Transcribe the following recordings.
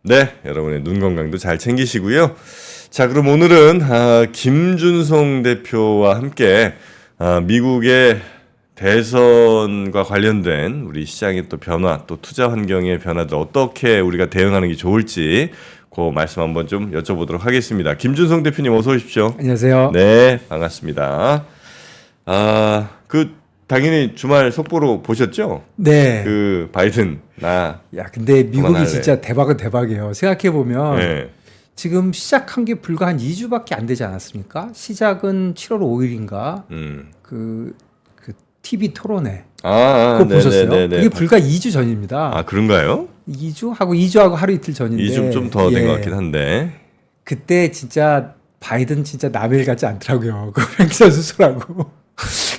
네, 여러분의 눈 건강도 잘 챙기시고요. 자, 그럼 오늘은 김준성 대표와 함께 미국의 대선과 관련된 우리 시장의 또 변화, 또 투자 환경의 변화들 어떻게 우리가 대응하는 게 좋을지 그 말씀 한번 좀 여쭤보도록 하겠습니다. 김준성 대표님 어서 오십시오. 안녕하세요. 네, 반갑습니다. 당연히 주말 속보로 보셨죠? 네. 그 바이든 나. 야, 근데 미국이 그만할래. 진짜 대박은 대박이에요. 생각해 보면 네. 지금 시작한 게 불과 한 2주밖에 안 되지 않았습니까? 시작은 7월 5일인가? 그 TV 토론회. 그거 보셨어요? 네네네네. 그게 불과 2주 전입니다. 그런가요? 2주하고 하루 이틀 전인데. 2주 좀 더 된 것 같긴 한데. 그때 진짜 바이든 진짜 남일 같지 않더라고요. 그 횡설 수술하고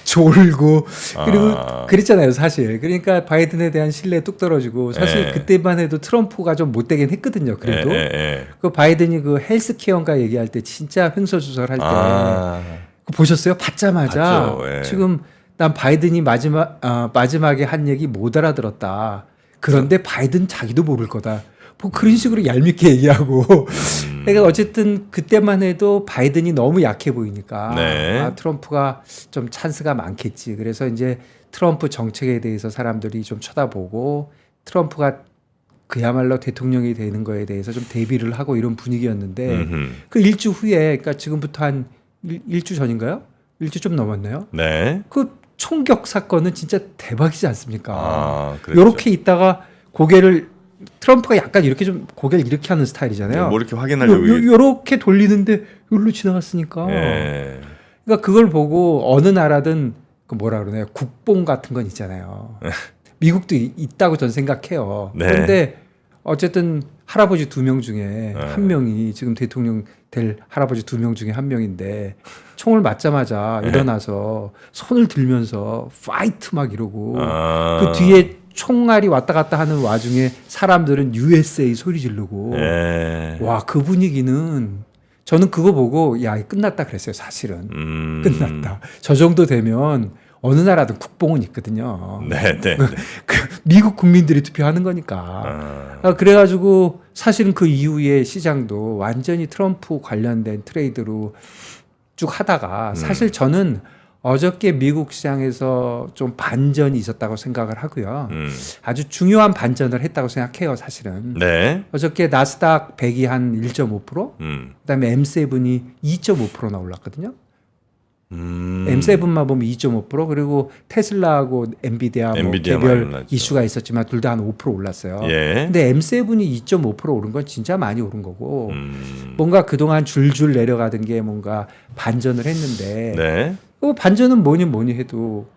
졸고 그리고 그랬잖아요, 사실. 그러니까 바이든에 대한 신뢰 뚝 떨어지고 사실 그때만 해도 트럼프가 좀 못되긴 했거든요. 그래도 그 바이든이 그 헬스케어인가 얘기할 때 진짜 횡설수설할 때 그거 보셨어요? 받자마자 봤죠, 지금 난 바이든이 마지막에 한 얘기 못 알아들었다. 그런데 바이든 자기도 모를 거다. 뭐 그런 식으로 얄밉게 얘기하고. 그러니까 어쨌든 그때만 해도 바이든이 너무 약해 보이니까 트럼프가 좀 찬스가 많겠지. 그래서 이제 트럼프 정책에 대해서 사람들이 좀 쳐다보고 트럼프가 그야말로 대통령이 되는 거에 대해서 좀 대비를 하고 이런 분위기였는데 그 일주 후에, 그러니까 지금부터 한 일주 전인가요? 일주 좀 넘었나요? 네. 그 총격 사건은 진짜 대박이지 않습니까? 그랬죠. 요렇게 있다가 트럼프가 약간 이렇게 좀 고개를 이렇게 하는 스타일이잖아요. 뭐 이렇게 확인하려고. 요렇게 돌리는데 여기로 지나갔으니까. 그러니까 그걸 보고 어느 나라든 그 뭐라 그러나요? 국뽕 같은 건 있잖아요. 미국도 있다고 전 생각해요. 그런데 어쨌든 할아버지 2명 중에 한 명이 지금 대통령 될 할아버지 2명 중에 한 명인데 총을 맞자마자 일어나서 손을 들면서 파이트 막 이러고 그 뒤에 총알이 왔다 갔다 하는 와중에 사람들은 USA 소리 지르고 와, 그 분위기는 저는 그거 보고 야, 끝났다 그랬어요. 사실은 끝났다. 저 정도 되면 어느 나라든 국뽕은 있거든요. 미국 국민들이 투표하는 거니까. 그래가지고 사실은 그 이후에 시장도 완전히 트럼프 관련된 트레이드로 쭉 하다가 사실 저는 어저께 미국 시장에서 좀 반전이 있었다고 생각을 하고요. 아주 중요한 반전을 했다고 생각해요, 사실은. 어저께 나스닥 100이 한 1.5%, 그다음에 M7이 2.5%나 올랐거든요. M7만 보면 2.5%, 그리고 테슬라하고 엔비디아 뭐 개별 이슈가 있었지만 둘 다 한 5% 올랐어요. 근데 M7이 2.5% 오른 건 진짜 많이 오른 거고 뭔가 그동안 줄줄 내려가던 게 뭔가 반전을 했는데 그 반전은 뭐니 해도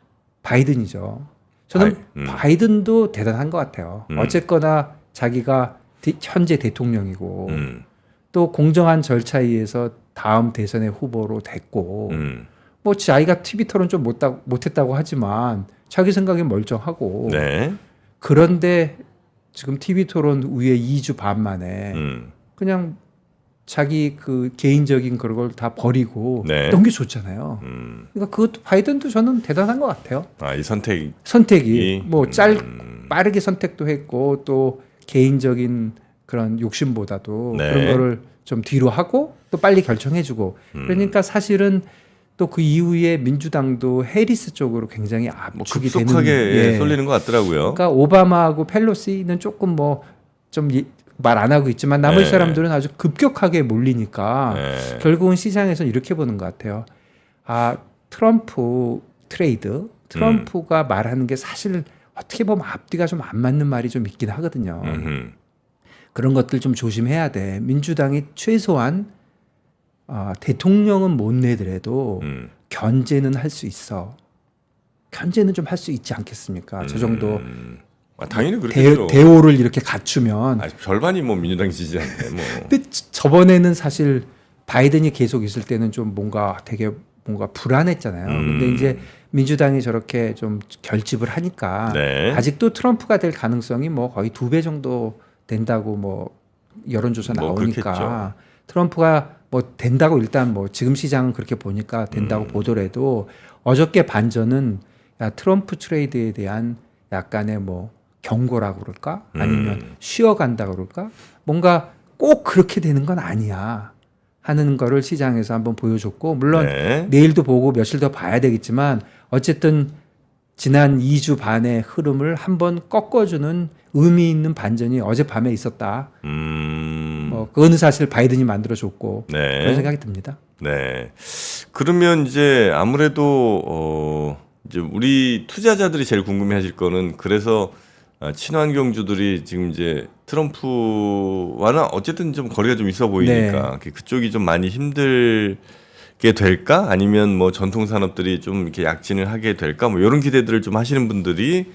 바이든이죠. 저는 바이든도 대단한 것 같아요. 어쨌거나 자기가 현재 대통령이고 또 공정한 절차에 의해서 다음 대선의 후보로 됐고 뭐 자기가 TV 토론 좀 못했다고 하지만 자기 생각이 멀쩡하고 그런데 지금 TV 토론 후에 2주 반 만에 그냥 자기 그 개인적인 그런 걸 다 버리고 넘겨줬잖아요. 그러니까 그것도 바이든도 저는 대단한 것 같아요. 이 선택이 뭐 빠르게 선택도 했고 또 개인적인 그런 욕심보다도 그런 거를 좀 뒤로 하고 또 빨리 결정해주고 그러니까 사실은 또 그 이후에 민주당도 해리스 쪽으로 굉장히 압축이 되는 급속하게 쏠리는 것 같더라고요. 그러니까 오바마하고 펠로시는 조금 뭐 좀 말 안 하고 있지만 나머지 사람들은 아주 급격하게 몰리니까 결국은 시장에서 이렇게 보는 것 같아요. 트럼프 트레이드, 트럼프가 말하는 게 사실 어떻게 보면 앞뒤가 좀 안 맞는 말이 좀 있긴 하거든요. 그런 것들 좀 조심해야 돼. 민주당이 최소한 대통령은 못 내더라도 견제는 할 수 있어. 견제는 좀 할 수 있지 않겠습니까? 저 정도 당연히 그렇겠죠. 대오를 이렇게 갖추면. 절반이 뭐 민주당 지지자인데 뭐. 근데 저번에는 사실 바이든이 계속 있을 때는 좀 뭔가 불안했잖아요. 근데 이제 민주당이 저렇게 좀 결집을 하니까 아직도 트럼프가 될 가능성이 뭐 거의 2배 정도 된다고 뭐 여론조사 나오니까 트럼프가 뭐 된다고 일단 뭐 지금 시장은 그렇게 보니까 된다고 보더라도 어저께 반전은 트럼프 트레이드에 대한 약간의 뭐 경고라고 그럴까? 아니면 쉬어간다고 그럴까? 뭔가 꼭 그렇게 되는 건 아니야 하는 거를 시장에서 한번 보여줬고, 물론 네. 내일도 보고 며칠 더 봐야 되겠지만 어쨌든 지난 2주 반의 흐름을 한번 꺾어주는 의미 있는 반전이 어젯밤에 있었다. 뭐 그거는 사실 바이든이 만들어줬고 네. 그런 생각이 듭니다. 네. 그러면 이제 아무래도 이제 우리 투자자들이 제일 궁금해하실 거는, 그래서 친환경주들이 지금 이제 트럼프와는 어쨌든 좀 거리가 좀 있어 보이니까 그쪽이 좀 많이 힘들게 될까? 아니면 뭐 전통 산업들이 좀 이렇게 약진을 하게 될까? 뭐 이런 기대들을 좀 하시는 분들이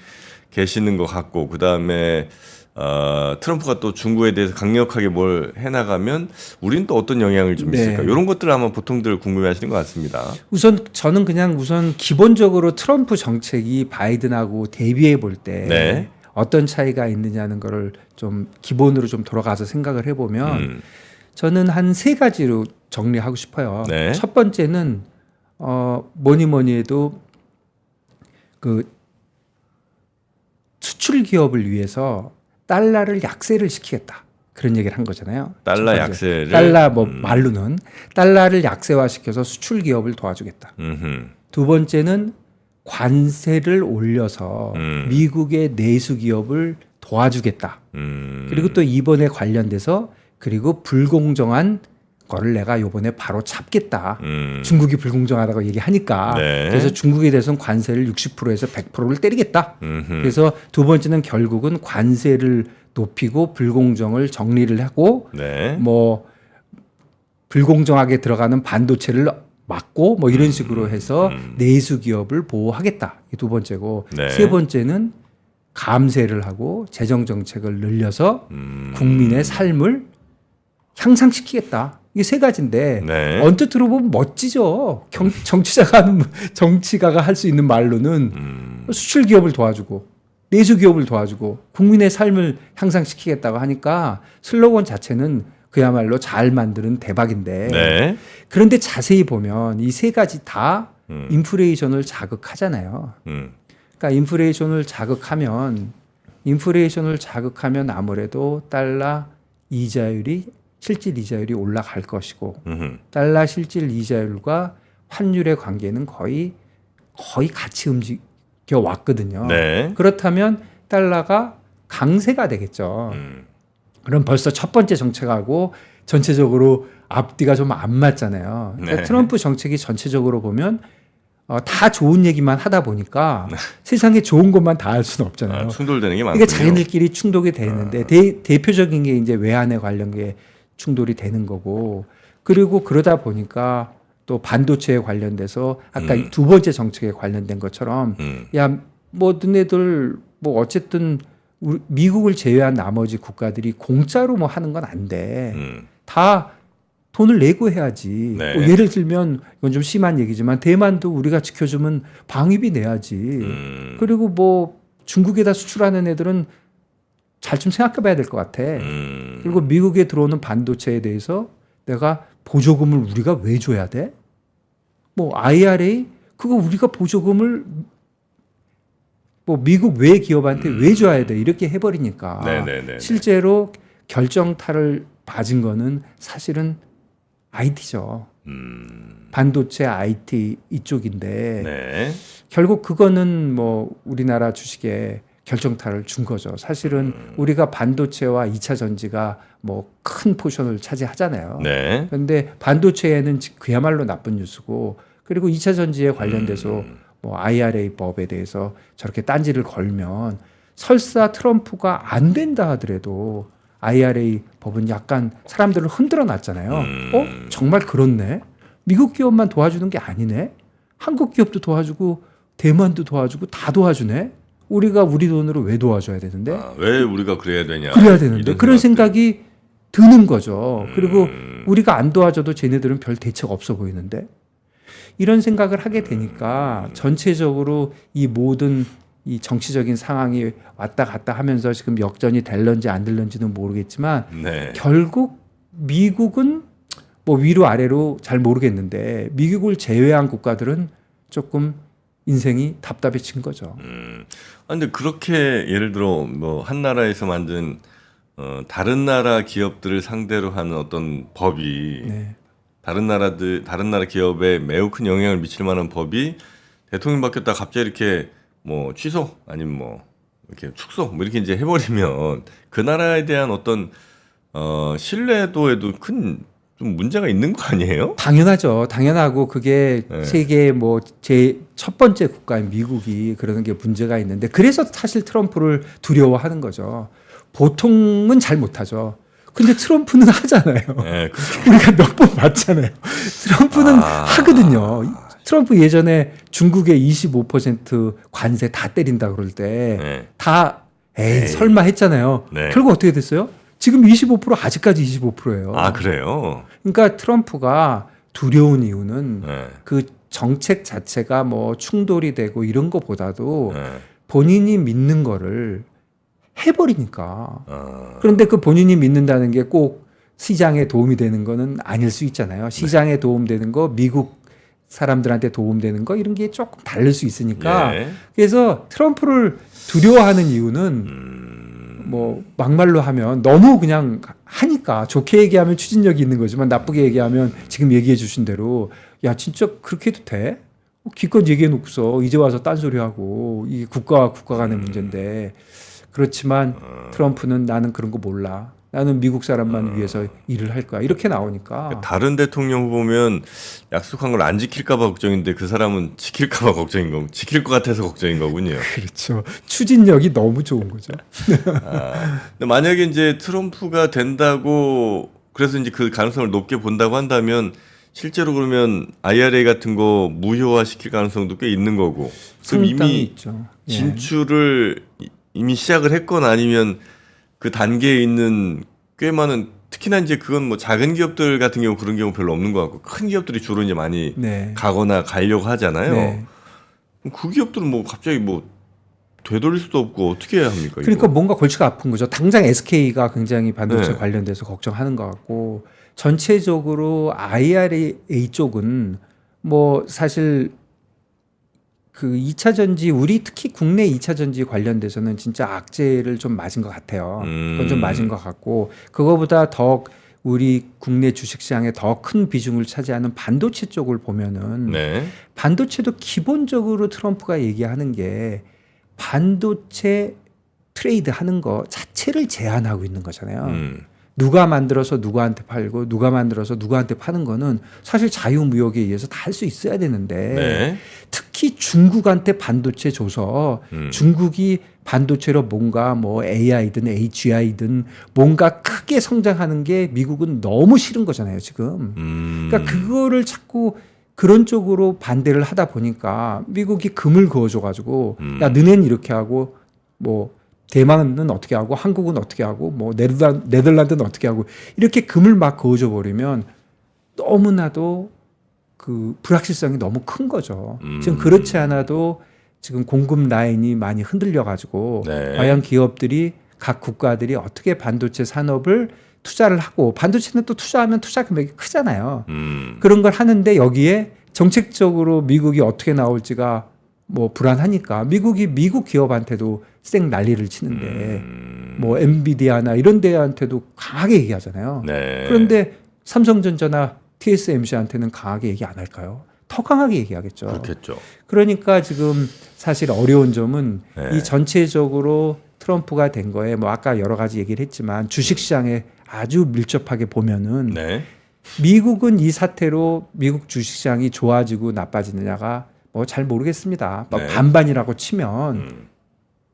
계시는 것 같고, 그 다음에 트럼프가 또 중국에 대해서 강력하게 뭘 해나가면 우리는 또 어떤 영향을 좀 있을까? 이런 것들을 아마 보통들 궁금해하시는 것 같습니다. 우선 저는 그냥 기본적으로 트럼프 정책이 바이든하고 대비해 볼 때 어떤 차이가 있느냐는 거를 좀 기본으로 좀 돌아가서 생각을 해보면 저는 한 세 가지로 정리하고 싶어요. 첫 번째는 뭐니 해도 그 수출 기업을 위해서 달러를 약세를 시키겠다. 그런 얘기를 한 거잖아요. 달러 약세를. 달러 말로는 달러를 약세화시켜서 수출 기업을 도와주겠다. 두 번째는 관세를 올려서 미국의 내수 기업을 도와주겠다. 그리고 또 이번에 관련돼서 그리고 불공정한 거를 내가 요번에 바로 잡겠다. 중국이 불공정하다고 얘기하니까 그래서 중국에 대해서는 관세를 60%에서 100%를 때리겠다. 그래서 두 번째는 결국은 관세를 높이고 불공정을 정리를 하고 뭐 불공정하게 들어가는 반도체를 막고 뭐 이런 식으로 해서 내수 기업을 보호하겠다. 이 두 번째고 세 번째는 감세를 하고 재정 정책을 늘려서 국민의 삶을 향상시키겠다. 이게 세 가지인데 언뜻 들어보면 멋지죠. 정치가가 할 수 있는 말로는 수출 기업을 도와주고 내수 기업을 도와주고 국민의 삶을 향상시키겠다고 하니까 슬로건 자체는 그야말로 잘 만드는 대박인데 그런데 자세히 보면 이 세 가지 다 인플레이션을 자극하잖아요. 그러니까 인플레이션을 자극하면 아무래도 달러 이자율이 실질 이자율이 올라갈 것이고 달러 실질 이자율과 환율의 관계는 거의 같이 움직여 왔거든요. 그렇다면 달러가 강세가 되겠죠. 그럼 벌써 첫 번째 정책하고 전체적으로 앞뒤가 좀 안 맞잖아요. 그러니까 트럼프 정책이 전체적으로 보면 다 좋은 얘기만 하다 보니까 세상에 좋은 것만 다 할 수는 없잖아요. 충돌되는 게 많군요. 그러니까 자기들끼리 충돌이 되는데 대표적인 게 이제 외환에 관련 게 충돌이 되는 거고, 그리고 그러다 보니까 또 반도체에 관련돼서 아까 두 번째 정책에 관련된 것처럼 야 뭐 너네들 뭐 어쨌든 미국을 제외한 나머지 국가들이 공짜로 뭐 하는 건 안 돼. 다 돈을 내고 해야지. 뭐 예를 들면 이건 좀 심한 얘기지만 대만도 우리가 지켜주면 방위비 내야지. 그리고 뭐 중국에다 수출하는 애들은 잘 좀 생각해 봐야 될 것 같아. 그리고 미국에 들어오는 반도체에 대해서 내가 보조금을 우리가 왜 줘야 돼? 뭐 IRA 그거 우리가 보조금을 뭐 미국 외 기업한테 왜 줘야 돼? 이렇게 해버리니까 실제로 결정타를 맞은 거는 사실은 IT죠. 반도체 IT 이쪽인데 결국 그거는 뭐 우리나라 주식에 결정타를 준 거죠. 사실은 우리가 반도체와 2차 전지가 뭐 큰 포션을 차지하잖아요. 그런데 반도체에는 그야말로 나쁜 뉴스고, 그리고 2차 전지에 관련돼서 뭐 IRA 법에 대해서 저렇게 딴지를 걸면 설사 트럼프가 안 된다 하더라도 IRA 법은 약간 사람들을 흔들어 놨잖아요. 정말 그렇네. 미국 기업만 도와주는 게 아니네. 한국 기업도 도와주고 대만도 도와주고 다 도와주네. 우리가 우리 돈으로 왜 도와줘야 되는데? 왜 우리가 그래야 되냐? 그래야 되는데 그런 생각이 드는 거죠. 그리고 우리가 안 도와줘도 쟤네들은 별 대책 없어 보이는데 이런 생각을 하게 되니까 전체적으로 이 모든 이 정치적인 상황이 왔다 갔다 하면서 지금 역전이 될런지 안 될런지는 모르겠지만 결국 미국은 뭐 위로 아래로 잘 모르겠는데 미국을 제외한 국가들은 조금 인생이 답답해진 거죠. 근데 그렇게 예를 들어 뭐 한 나라에서 만든 다른 나라 기업들을 상대로 하는 어떤 법이 네. 다른 나라 기업에 매우 큰 영향을 미칠 만한 법이 대통령 바뀌었다 갑자기 이렇게 뭐 취소 아니면 뭐 이렇게 축소 뭐 이렇게 이제 해버리면 그 나라에 대한 어떤 신뢰도에도 큰 좀 문제가 있는 거 아니에요? 당연하죠. 당연하고 그게 네. 세계 뭐 제 첫 번째 국가인 미국이 그러는 게 문제가 있는데 그래서 사실 트럼프를 두려워하는 거죠. 보통은 잘 못하죠. 근데 트럼프는 하잖아요. 네, 우리가 몇 번 봤잖아요. 트럼프는 하거든요. 트럼프 예전에 중국에 25% 관세 다 때린다 그럴 때 네. 다 에이 설마 했잖아요. 네. 결국 어떻게 됐어요? 지금 25% 아직까지 25%예요. 아 그래요? 그러니까 트럼프가 두려운 이유는 네. 그 정책 자체가 뭐 충돌이 되고 이런 거보다도 네. 본인이 믿는 거를 해버리니까. 아, 그런데 그 본인이 믿는다는 게 꼭 시장에 도움이 되는 거는 아닐 수 있잖아요. 시장에 도움되는 거, 미국 사람들한테 도움되는 거 이런 게 조금 다를 수 있으니까. 예. 그래서 트럼프를 두려워하는 이유는 뭐 막말로 하면 너무 그냥 하니까 좋게 얘기하면 추진력이 있는 거지만 나쁘게 얘기하면 지금 얘기해 주신 대로 야 진짜 그렇게 해도 돼? 기껏 얘기해 놓고서 이제 와서 딴소리하고 이게 국가와 국가 간의 문제인데 그렇지만 트럼프는 나는 그런 거 몰라. 나는 미국 사람만 위해서 일을 할 거야. 이렇게 나오니까. 다른 대통령 후보면 약속한 걸 안 지킬까봐 걱정인데 그 사람은 지킬까봐 걱정인 거고 지킬 것 같아서 걱정인 거군요. 그렇죠. 추진력이 너무 좋은 거죠. 근데 만약에 이제 트럼프가 된다고 그래서 이제 그 가능성을 높게 본다고 한다면 실제로 그러면 IRA 같은 거 무효화 시킬 가능성도 꽤 있는 거고 그럼 상당히 이미 있죠. 예. 진출을 이미 시작을 했거나 아니면 그 단계에 있는 꽤 많은 특히나 이제 그건 뭐 작은 기업들 같은 경우 그런 경우 별로 없는 것 같고 큰 기업들이 주로 이제 많이 네. 가거나 가려고 하잖아요. 네. 그럼 그 기업들은 뭐 갑자기 뭐 되돌릴 수도 없고 어떻게 해야 합니까? 그러니까 이거? 뭔가 골치가 아픈 거죠. 당장 SK가 굉장히 반도체 네. 관련돼서 걱정하는 것 같고 전체적으로 IRA 쪽은 뭐 사실 그 2차 전지 우리 특히 국내 2차 전지 관련돼서는 진짜 악재를 좀 맞은 것 같아요. 그건 좀 맞은 것 같고 그거보다 더 우리 국내 주식시장에 더 큰 비중을 차지하는 반도체 쪽을 보면은 네. 반도체도 기본적으로 트럼프가 얘기하는 게 반도체 트레이드 하는 거 자체를 제한하고 있는 거잖아요. 누가 만들어서 누구한테 팔고 누가 만들어서 누구한테 파는 거는 사실 자유무역에 의해서 다 할 수 있어야 되는데 네. 특히 중국한테 반도체 줘서 중국이 반도체로 뭔가 뭐 AI든 HI든 뭔가 크게 성장하는 게 미국은 너무 싫은 거잖아요, 지금. 그러니까 그거를 자꾸 그런 쪽으로 반대를 하다 보니까 미국이 금을 그어줘가지고 야 너넨 이렇게 하고 뭐 대만은 어떻게 하고 한국은 어떻게 하고 뭐 네덜란드는 어떻게 하고 이렇게 금을 막 그어줘 버리면 너무나도 그 불확실성이 너무 큰 거죠. 지금 그렇지 않아도 지금 공급 라인이 많이 흔들려 가지고 네. 과연 기업들이 각 국가들이 어떻게 반도체 산업을 투자를 하고 반도체는 또 투자하면 투자 금액이 크잖아요. 그런 걸 하는데 여기에 정책적으로 미국이 어떻게 나올지가 뭐 불안하니까 미국이 미국 기업한테도 쌩 난리를 치는데 뭐 엔비디아나 이런 데한테도 강하게 얘기하잖아요. 네. 그런데 삼성전자나 TSMC한테는 강하게 얘기 안 할까요? 더 강하게 얘기하겠죠. 그렇겠죠. 그러니까 지금 사실 어려운 점은 네. 이 전체적으로 트럼프가 된 거에 뭐 아까 여러 가지 얘기를 했지만 주식시장에 아주 밀접하게 보면은 네. 미국은 이 사태로 미국 주식시장이 좋아지고 나빠지느냐가 뭐 잘 모르겠습니다. 뭐 네. 반반이라고 치면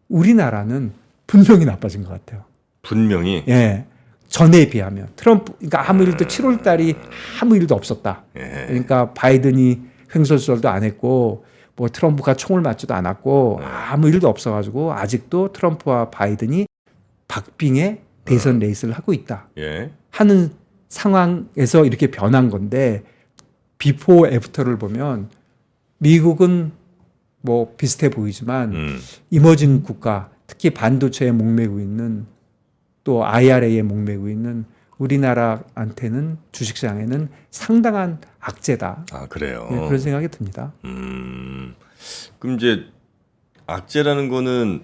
우리나라는 분명히 나빠진 것 같아요. 분명히. 예. 전에 비하면 트럼프 그러니까 아무 일도 7월 달이 아무 일도 없었다. 예. 그러니까 바이든이 횡설수설도 안 했고 뭐 트럼프가 총을 맞지도 않았고 아무 일도 없어가지고 아직도 트럼프와 바이든이 박빙의 대선 레이스를 하고 있다 예. 하는 상황에서 이렇게 변한 건데 비포 애프터를 보면 미국은 뭐 비슷해 보이지만 이머징 국가 특히 반도체에 목매고 있는 또 IRA에 목매고 있는 우리나라한테는 주식시장에는 상당한 악재다. 아 그래요. 예, 그런 생각이 듭니다. 그럼 이제 악재라는 거는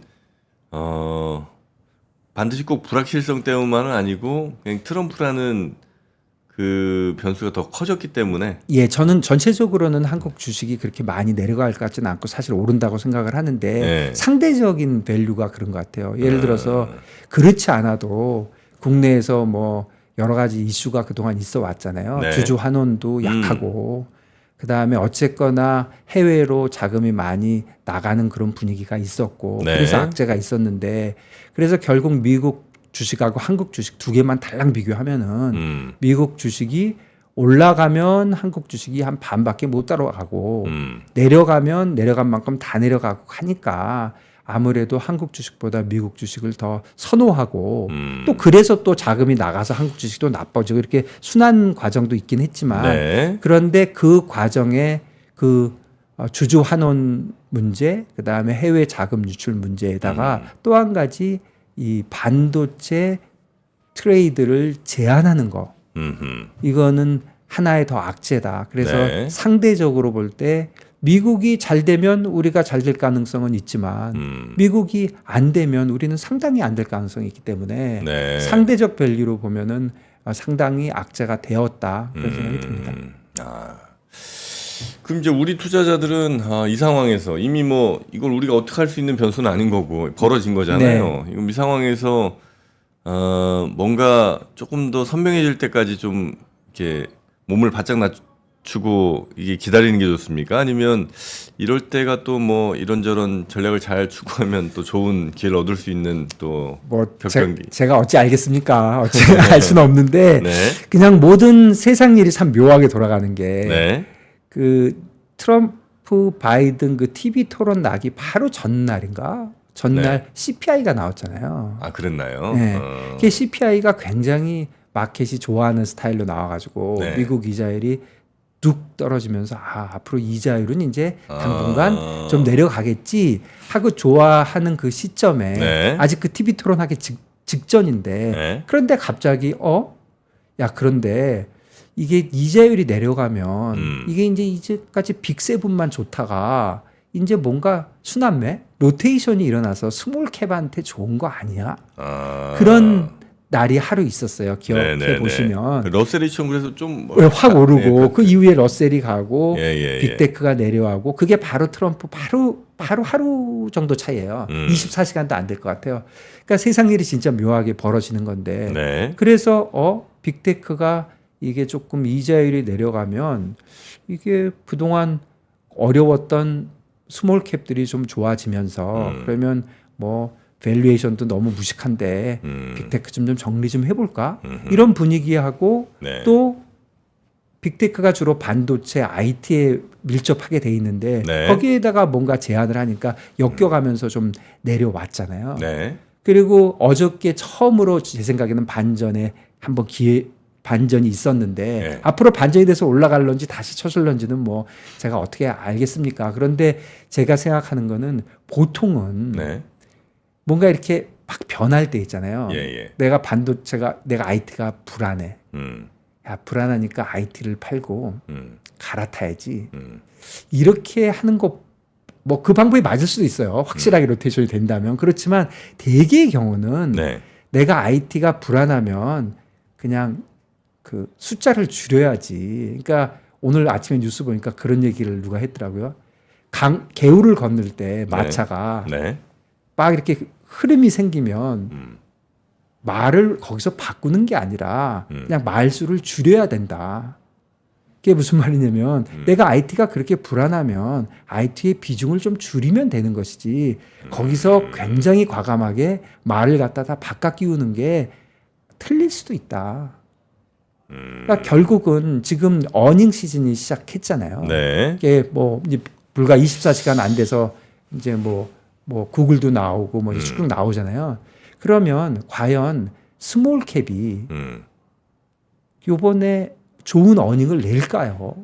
반드시 꼭 불확실성 때문만은 아니고 그냥 트럼프라는 그 변수가 더 커졌기 때문에. 예, 저는 전체적으로는 한국 주식이 그렇게 많이 내려갈 것 같지는 않고 사실 오른다고 생각을 하는데 네. 상대적인 밸류가 그런 것 같아요. 예를 들어서 그렇지 않아도 국내에서 뭐 여러 가지 이슈가 그동안 있어 왔잖아요. 네. 주주 환원도 약하고 그다음에 어쨌거나 해외로 자금이 많이 나가는 그런 분위기가 있었고 네. 그래서 악재가 있었는데 그래서 결국 미국 주식하고 한국 주식 두 개만 달랑 비교하면은 미국 주식이 올라가면 한국 주식이 한 반밖에 못 따라가고 내려가면 내려간 만큼 다 내려가고 하니까 아무래도 한국 주식보다 미국 주식을 더 선호하고 또 그래서 또 자금이 나가서 한국 주식도 나빠지고 이렇게 순환 과정도 있긴 했지만 네. 그런데 그 과정에 그 주주 환원 문제 그다음에 해외 자금 유출 문제에다가 또 한 가지 이 반도체 트레이드를 제한하는 거 이거는 하나의 더 악재다. 그래서 네. 상대적으로 볼 때 미국이 잘 되면 우리가 잘 될 가능성은 있지만 미국이 안 되면 우리는 상당히 안 될 가능성이 있기 때문에 네. 상대적 밸류로 보면은 상당히 악재가 되었다 그런 생각이 듭니다. 그럼 이제 우리 투자자들은 이 상황에서 이미 뭐 이걸 우리가 어떻게 할 수 있는 변수는 아닌 거고 벌어진 거잖아요. 이건 이 상황에서 뭔가 조금 더 선명해질 때까지 좀 이렇게 몸을 바짝 낮추고 이게 기다리는 게 좋습니까? 아니면 이럴 때가 또 뭐 이런저런 전략을 잘 추구하면 또 좋은 기회를 얻을 수 있는 또 뭐 격변기. 제가 어찌 알겠습니까? 어찌 알 수는 없는데 네. 그냥 모든 세상 일이 참 묘하게 돌아가는 게 네. 그 트럼프 바이든 그 TV 토론 나기 바로 전날인가? 전날 CPI가 나왔잖아요. 아 그랬나요? 네. 그 CPI가 굉장히 마켓이 좋아하는 스타일로 나와가지고 네. 미국 이자율이 뚝 떨어지면서 앞으로 이자율은 이제 당분간 좀 내려가겠지 하고 좋아하는 그 시점에 네. 아직 그 TV 토론하기 직전인데 네. 그런데 갑자기 야 그런데 이게 이자율이 내려가면 이게 이제까지 빅세븐만 좋다가 이제 뭔가 순환매 로테이션이 일어나서 스몰캡한테 좋은 거 아니야? 그런 날이 하루 있었어요. 기억해 보시면 러셀 2000 그래서 좀 확 오르고 그 이후에 러셀이 가고 예. 빅테크가 내려가고 그게 바로 트럼프 바로 하루 정도 차이예요. 24시간도 안 될 것 같아요. 그러니까 세상 일이 진짜 묘하게 벌어지는 건데 네. 그래서 빅테크가 이게 조금 이자율이 내려가면 이게 그동안 어려웠던 스몰캡들이 좀 좋아지면서 그러면 뭐 밸류에이션도 너무 무식한데 빅테크 좀 정리 좀 해볼까 이런 분위기하고 네. 또 빅테크가 주로 반도체 IT에 밀접하게 돼 있는데 네. 거기에다가 뭔가 제안을 하니까 엮여가면서 좀 내려왔잖아요. 네. 그리고 어저께 처음으로 제 생각에는 반전에 한번 반전이 있었는데 네. 앞으로 반전이 돼서 올라갈런지 다시 쳐질런지는 뭐 제가 어떻게 알겠습니까? 그런데 제가 생각하는 거는 보통은 네. 뭔가 이렇게 막 변할 때 있잖아요. 예. 내가 IT가 불안해. 야, 불안하니까 IT를 팔고 갈아타야지. 이렇게 하는 거 뭐 그 방법이 맞을 수도 있어요. 확실하게 로테이션이 된다면. 그렇지만 대개의 경우는 네. 내가 IT가 불안하면 그냥 그 숫자를 줄여야지. 그러니까 오늘 아침에 뉴스 보니까 그런 얘기를 누가 했더라고요. 개울을 건널 때 마차가 네. 막 이렇게 흐름이 생기면 말을 거기서 바꾸는 게 아니라 그냥 말수를 줄여야 된다. 그게 무슨 말이냐면 내가 IT가 그렇게 불안하면 IT의 비중을 좀 줄이면 되는 것이지 거기서 굉장히 과감하게 말을 갖다가 바꿔 끼우는 게 틀릴 수도 있다. 그러니까 결국은 지금 어닝 시즌이 시작했잖아요. 네. 이게 뭐 이제 불과 24시간 안 돼서 이제 뭐 구글도 나오고 뭐 쭉 나오잖아요. 그러면 과연 스몰캡이 요번에 좋은 어닝을 낼까요?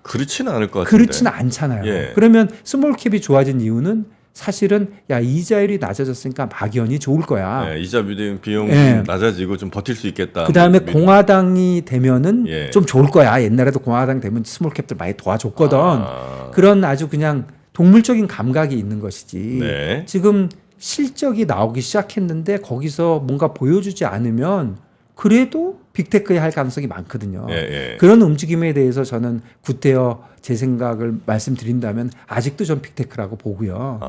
그렇지는 않을 것 같은데. 그렇지는 않잖아요. 예. 그러면 스몰캡이 좋아진 이유는 사실은 야 이자율이 낮아졌으니까 막연히 좋을 거야. 네, 이자 비용 예. 낮아지고 좀 버틸 수 있겠다. 그다음에 뭐, 공화당이 되면은 예. 좀 좋을 거야. 옛날에도 공화당 되면 스몰캡들 많이 도와줬거든. 아. 그런 아주 그냥 동물적인 감각이 있는 것이지. 네. 지금 실적이 나오기 시작했는데 거기서 뭔가 보여주지 않으면 그래도 빅테크에 할 가능성이 많거든요. 예, 예. 그런 움직임에 대해서 저는 구태여 제 생각을 말씀드린다면 아직도 전 빅테크라고 보고요.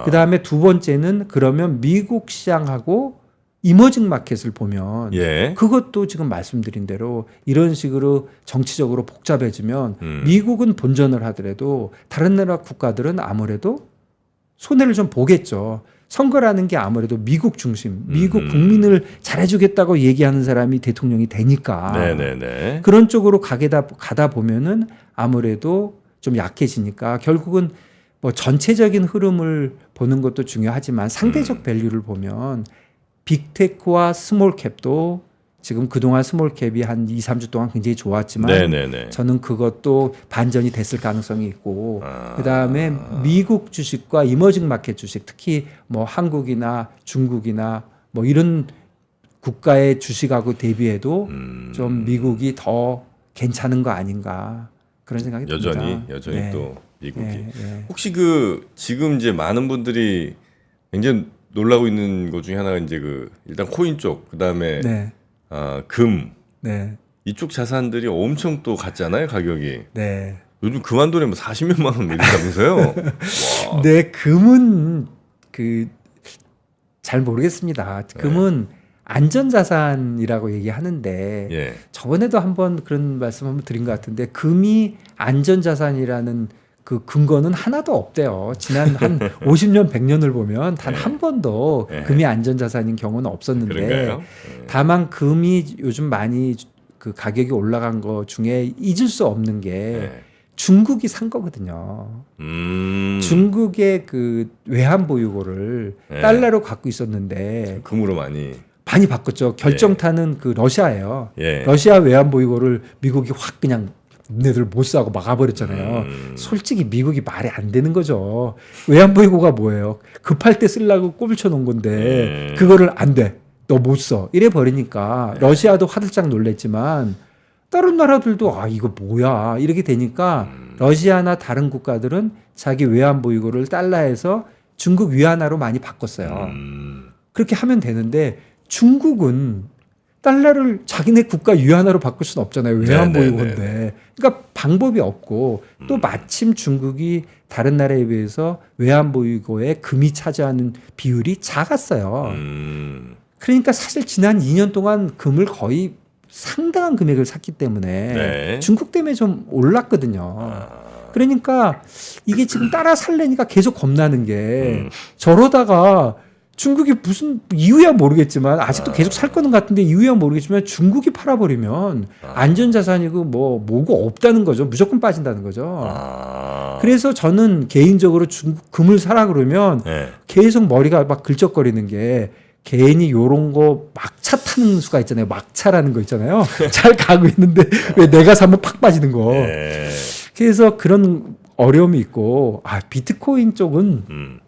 그다음에 두 번째는 그러면 미국 시장하고 이머징 마켓을 보면 예. 그것도 지금 말씀드린 대로 이런 식으로 정치적으로 복잡해지면 미국은 본전을 하더라도 다른 나라 국가들은 아무래도 손해를 좀 보겠죠. 선거라는 게 아무래도 미국 중심, 미국 국민을 잘해주겠다고 얘기하는 사람이 대통령이 되니까 네네네. 그런 쪽으로 가다 보면은 아무래도 좀 약해지니까 결국은 뭐 전체적인 흐름을 보는 것도 중요하지만 상대적 밸류를 보면 빅테크와 스몰캡도 지금 그동안 스몰캡이 한 2, 3주 동안 굉장히 좋았지만 네네네. 저는 그것도 반전이 됐을 가능성이 있고 그다음에 미국 주식과 이머징 마켓 주식 특히 뭐 한국이나 중국이나 뭐 이런 국가의 주식하고 대비해도 좀 미국이 더 괜찮은 거 아닌가 그런 생각이 듭니다. 여전히 네. 또 미국이. 네, 네. 혹시 그 지금 이제 많은 분들이 굉장히 놀라고 있는 것 중에 하나가 이제 그 일단 코인 쪽, 그다음에 네. 금 네. 이쪽 자산들이 엄청 또 갔잖아요, 가격이. 네. 요즘 금 한 돈에 뭐 40몇만 원 이런다면서요? 와. 네, 금은 그 잘 모르겠습니다. 금은 안전자산이라고 얘기하는데 예. 저번에도 한번 그런 말씀 한번 드린 것 같은데 금이 안전자산이라는 그 근거는 하나도 없대요. 지난 한 50년, 100년을 보면 단 한 번도 예. 금이 안전자산인 경우는 없었는데 그런가요? 다만 금이 요즘 많이 그 가격이 올라간 거 중에 잊을 수 없는 게 예. 중국이 산 거거든요. 중국의 그 외환 보유고를 예. 달러로 갖고 있었는데 금으로 많이. 많이 바꿨죠. 결정타는 그 러시아예요. 예. 러시아 외환 보유고를 미국이 확 그냥 너희들 못 사고 막아버렸잖아요. 솔직히 미국이 말이 안 되는 거죠. 외환 보유고가 뭐예요? 급할 때 쓰려고 꼽쳐 놓은 건데 그거를 안 돼. 너 못 써. 이래 버리니까 러시아도 화들짝 놀랬지만 다른 나라들도 아 이거 뭐야 이렇게 되니까 러시아나 다른 국가들은 자기 외환 보유고를 달러에서 중국 위안화로 많이 바꿨어요. 그렇게 하면 되는데 중국은 달러를 자기네 국가 위안화로 바꿀 수는 없잖아요. 외환 보유고인데. 그러니까 방법이 없고 또 마침 중국이 다른 나라에 비해서 외환 보유고에 금이 차지하는 비율이 작았어요. 그러니까 사실 지난 2년 동안 금을 거의 상당한 금액을 샀기 때문에 네. 중국 때문에 좀 올랐거든요. 그러니까 이게 지금 따라 살래니까 계속 겁나는 게 저러다가 중국이 무슨 이유야 모르겠지만 아직도 계속 살 거는 같은데 이유야 모르겠지만 중국이 팔아버리면 안전자산이고 뭐고 없다는 거죠. 무조건 빠진다는 거죠. 그래서 저는 개인적으로 중국 금을 사라 그러면 예. 계속 머리가 막 긁적거리는 게 괜히 요런 거 막차 타는 수가 있잖아요. 막차라는 거 있잖아요. 잘 가고 있는데 왜 내가 사면 팍 빠지는 거. 예. 그래서 그런 어려움이 있고 비트코인 쪽은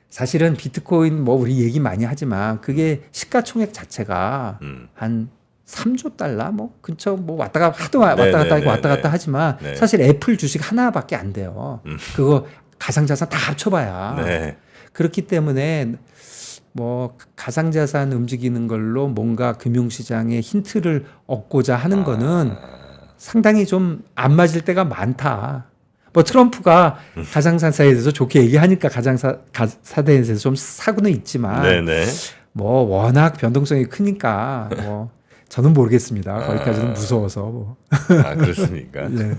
사실은 비트코인 뭐 우리 얘기 많이 하지만 그게 시가총액 자체가 한 3조 달러 뭐 근처 뭐 왔다 갔다 하고 왔다 갔다 하지만 네. 사실 애플 주식 하나밖에 안 돼요. 그거 가상자산 다 합쳐봐야. 네. 그렇기 때문에 뭐 가상자산 움직이는 걸로 뭔가 금융시장에 힌트를 얻고자 하는 거는 상당히 좀 안 맞을 때가 많다. 뭐 트럼프가 가상자산에 대해서 좋게 얘기하니까 가상자산에 대해서 좀 사고는 있지만 네네. 뭐 워낙 변동성이 크니까 뭐 저는 모르겠습니다. 거기까지는 무서워서 뭐. 아, 그렇습니까? 예.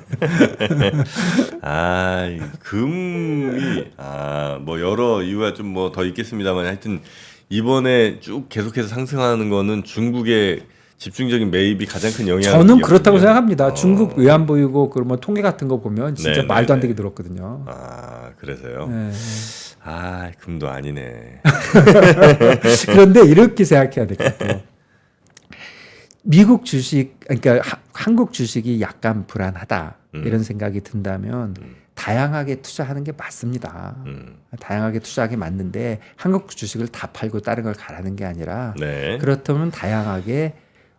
이 금이, 뭐 여러 이유가 좀 뭐 더 있겠습니다만 하여튼 이번에 쭉 계속해서 상승하는 거는 중국의 집중적인 매입이 가장 큰 영향을. 저는 그렇다고 생각합니다. 중국 외환 보유고 그뭐 통계 같은 거 보면 진짜 네네네. 말도 안 되게 늘었거든요. 그래서요? 네. 금도 아니네. 그런데 이렇게 생각해야 될 것 같아요. 미국 주식, 그러니까 한국 주식이 약간 불안하다 이런 생각이 든다면 다양하게 투자하는 게 맞습니다. 다양하게 투자하기 맞는데 한국 주식을 다 팔고 다른 걸 가라는 게 아니라 네. 그렇다면 다양하게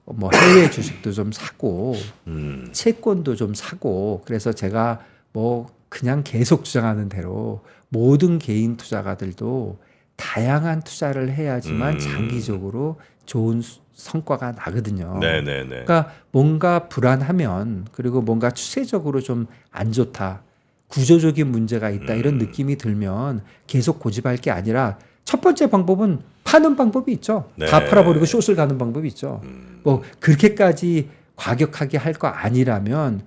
뭐 해외 주식도 좀 사고 채권도 좀 사고 그래서 제가 뭐 그냥 계속 주장하는 대로 모든 개인 투자가들도 다양한 투자를 해야지만 장기적으로 좋은 성과가 나거든요. 네네네. 그러니까 뭔가 불안하면 그리고 뭔가 추세적으로 좀 안 좋다, 구조적인 문제가 있다 이런 느낌이 들면 계속 고집할 게 아니라 첫 번째 방법은 파는 방법이 있죠. 네. 다 팔아버리고 숏을 가는 방법이 있죠. 뭐 그렇게까지 과격하게 할 거 아니라면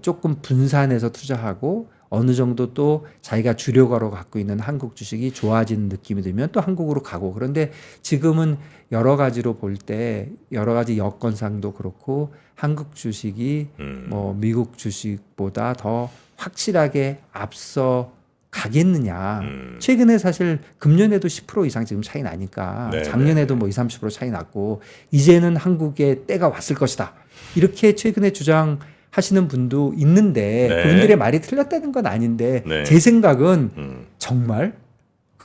조금 분산해서 투자하고 어느 정도 또 자기가 주력으로 갖고 있는 한국 주식이 좋아지는 느낌이 들면 또 한국으로 가고. 그런데 지금은 여러 가지로 볼 때 여러 가지 여건상도 그렇고 한국 주식이 뭐 미국 주식보다 더 확실하게 앞서 가겠느냐. 최근에 사실 금년에도 10% 이상 지금 차이 나니까 네, 작년에도 뭐 20, 30% 차이 났고 이제는 한국에 때가 왔을 것이다. 이렇게 최근에 주장하시는 분도 있는데 네. 그분들의 말이 틀렸다는 건 아닌데 네. 제 생각은 정말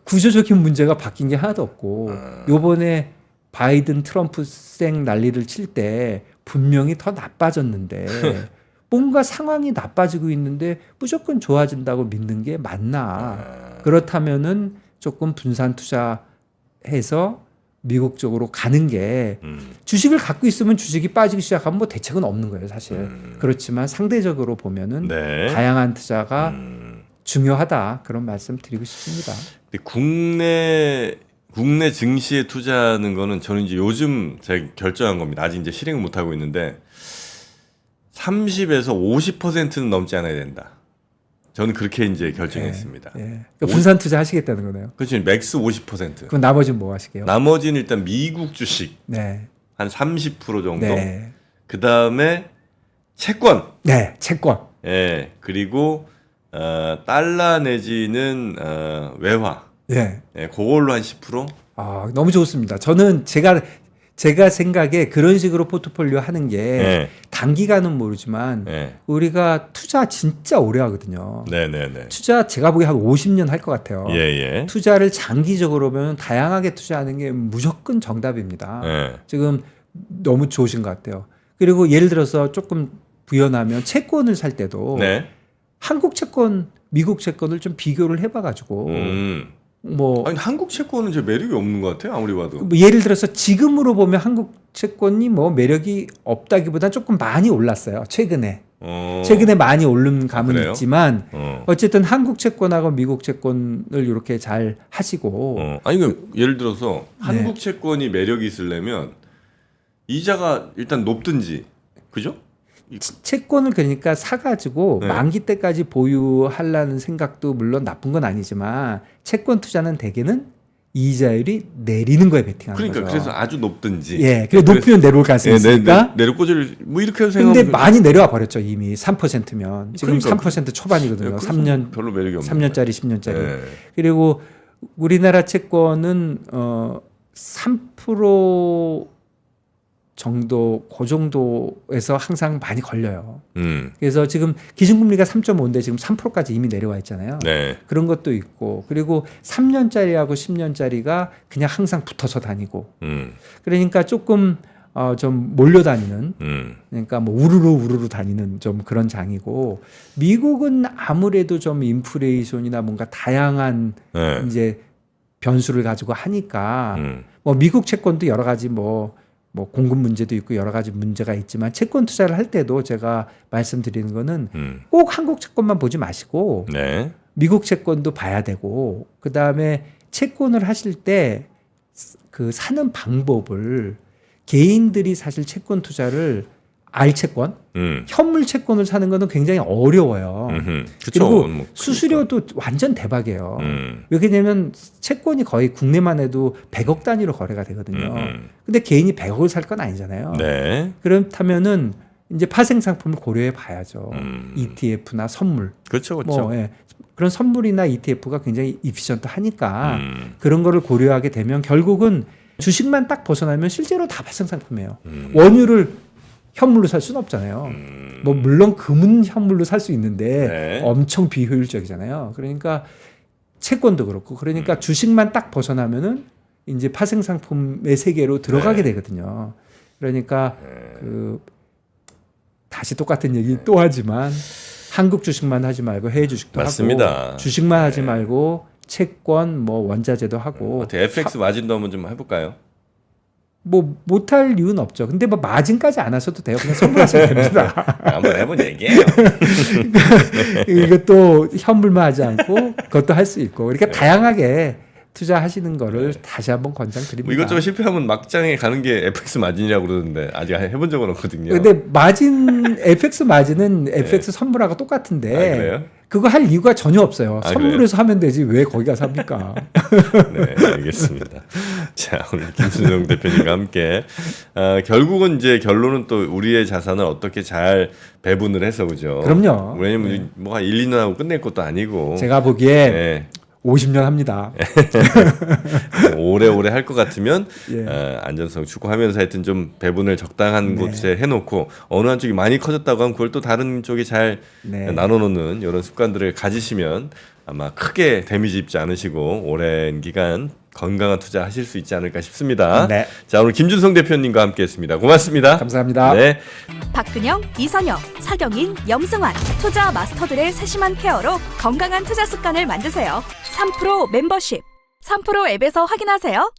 구조적인 문제가 바뀐 게 하나도 없고 요번에 바이든 트럼프 쌩 난리를 칠 때 분명히 더 나빠졌는데 뭔가 상황이 나빠지고 있는데 무조건 좋아진다고 믿는 게 맞나? 그렇다면은 조금 분산 투자해서 미국 쪽으로 가는 게 주식을 갖고 있으면 주식이 빠지기 시작하면 뭐 대책은 없는 거예요, 사실. 그렇지만 상대적으로 보면은 네. 다양한 투자가 중요하다 그런 말씀 드리고 싶습니다. 근데 국내 증시에 투자하는 거는 저는 이제 요즘 제가 결정한 겁니다. 아직 이제 실행을 못 하고 있는데 30에서 50%는 넘지 않아야 된다. 저는 그렇게 이제 결정했습니다. 예. 그러니까 분산 투자 하시겠다는 거네요. 그렇죠. 맥스 50%. 그럼 나머지는 뭐 하시게요? 나머지는 일단 미국 주식 네. 한 30% 정도. 네. 그 다음에 채권. 네, 채권. 예. 그리고 달러 내지는 외화. 네. 예. 그걸로 한 10%. 아, 너무 좋습니다. 저는 제가 생각에 그런 식으로 포트폴리오 하는 게 예. 단기간은 모르지만 예. 우리가 투자 진짜 오래 하거든요. 네네네. 투자 제가 보기에 한 50년 할 것 같아요. 예예. 투자를 장기적으로 보면 다양하게 투자하는 게 무조건 정답입니다. 예. 지금 너무 좋으신 것 같아요. 그리고 예를 들어서 조금 부연하면 채권을 살 때도 네. 한국 채권, 미국 채권을 좀 비교를 해봐가지고 뭐 아니 한국 채권은 제 매력이 없는 것 같아요. 아무리 봐도. 뭐 예를 들어서 지금으로 보면 한국 채권이 뭐 매력이 없다기보단 조금 많이 올랐어요. 최근에 많이 오른 감은 그래요? 있지만 어쨌든 한국 채권하고 미국 채권을 이렇게 잘 하시고 아니 그 예를 들어서 한국 채권이 매력이 있으려면 이자가 일단 높든지 그죠? 채권을 그러니까 사가지고 네. 만기 때까지 보유하려는 생각도 물론 나쁜 건 아니지만 채권 투자는 대개는 이자율이 내리는 거에 베팅하는 그러니까 거죠. 그래서 아주 높든지. 예, 그래 높으면 내려올 가능성이 있으니까. 내려 꽂을 뭐 이렇게 근데 생각하면 많이 내려와 버렸죠 이미 3%면 지금 그러니까 3% 초반이거든요. 3년 별로 매력이 없는 3년짜리 10년짜리. 예. 그리고 우리나라 채권은 3% 정도 그 정도에서 항상 많이 걸려요. 그래서 지금 기준금리가 3.5인데 지금 3%까지 이미 내려와 있잖아요. 네. 그런 것도 있고 그리고 3년짜리하고 10년짜리가 그냥 항상 붙어서 다니고 그러니까 조금 좀 몰려다니는 그러니까 뭐 우르르 다니는 좀 그런 장이고 미국은 아무래도 좀 인플레이션이나 뭔가 다양한 네. 이제 변수를 가지고 하니까 뭐 미국 채권도 여러 가지 뭐 공급 문제도 있고 여러 가지 문제가 있지만 채권 투자를 할 때도 제가 말씀드리는 거는 꼭 한국 채권만 보지 마시고 네. 미국 채권도 봐야 되고 그다음에 채권을 하실 때 그 사는 방법을 개인들이 사실 채권 투자를 알채권, 현물 채권을 사는 거는 굉장히 어려워요. 그쵸. 그리고 뭐, 수수료도 완전 대박이에요. 음. 왜냐면 채권이 거의 국내만 해도 100억 단위로 거래가 되거든요. 근데 개인이 100억을 살 건 아니잖아요. 네. 그렇다면은 이제 파생 상품을 고려해 봐야죠. ETF나 선물. 그렇죠, 그렇죠. 뭐 예. 그런 선물이나 ETF가 굉장히 이피션트 하니까 그런 거를 고려하게 되면 결국은 주식만 딱 벗어나면 실제로 다 파생 상품이에요. 원유를 현물로 살 수는 없잖아요. 뭐 물론 금은 현물로 살 수 있는데 네. 엄청 비효율적이잖아요. 그러니까 채권도 그렇고 그러니까 주식만 딱 벗어나면은 이제 파생 상품의 세계로 들어가게 되거든요. 그러니까 그 다시 똑같은 얘기 또 하지만 한국 주식만 하지 말고 해외 주식도 맞습니다. 하고 주식만 하지 네. 말고 채권 뭐 원자재도 하고 어떻게 FX 마진도 한번 좀 해볼까요? 뭐 못할 이유는 없죠. 근데 뭐 마진까지 안 하셔도 돼요. 그냥 선물하시면 됩니다. 한번 해본 얘기예요. 이것도 현물만 하지 않고 그것도 할 수 있고 그러니까 다양하게 투자하시는 거를 다시 한번 권장드립니다. 뭐 이것저것 실패하면 막장에 가는 게 FX 마진이라고 그러는데 아직 해본 적은 없거든요. 근데 마진 FX 마진은 FX 선물하고 똑같은데 아, 그래요? 그거 할 이유가 전혀 없어요. 아, 선물해서 하면 되지 왜 거기 가서 합니까? 네, 알겠습니다. 자, 오늘 김준성 대표님과 함께 결국은 이제 결론은 또 우리의 자산을 어떻게 잘 배분을 해서 그죠? 그럼요. 왜냐면 뭐가 1, 2년 하고 끝낼 것도 아니고 제가 보기에 네. 50년 합니다. 오래오래 할 것 같으면 예. 안전성 추구하면서 하여튼 좀 배분을 적당한 곳에 해놓고 어느 한쪽이 많이 커졌다고 하면 그걸 또 다른 쪽에 잘 네. 나눠놓는 이런 습관들을 가지시면 아마 크게 데미지 입지 않으시고 오랜 기간 건강한 투자 하실 수 있지 않을까 싶습니다. 네. 자, 오늘 김준성 대표님과 함께했습니다. 고맙습니다. 감사합니다. 네. 박근영, 이선영, 사경인, 염승환 투자 마스터들의 세심한 케어로 건강한 투자 습관을 만드세요. 3프로 멤버십 3프로 앱에서 확인하세요.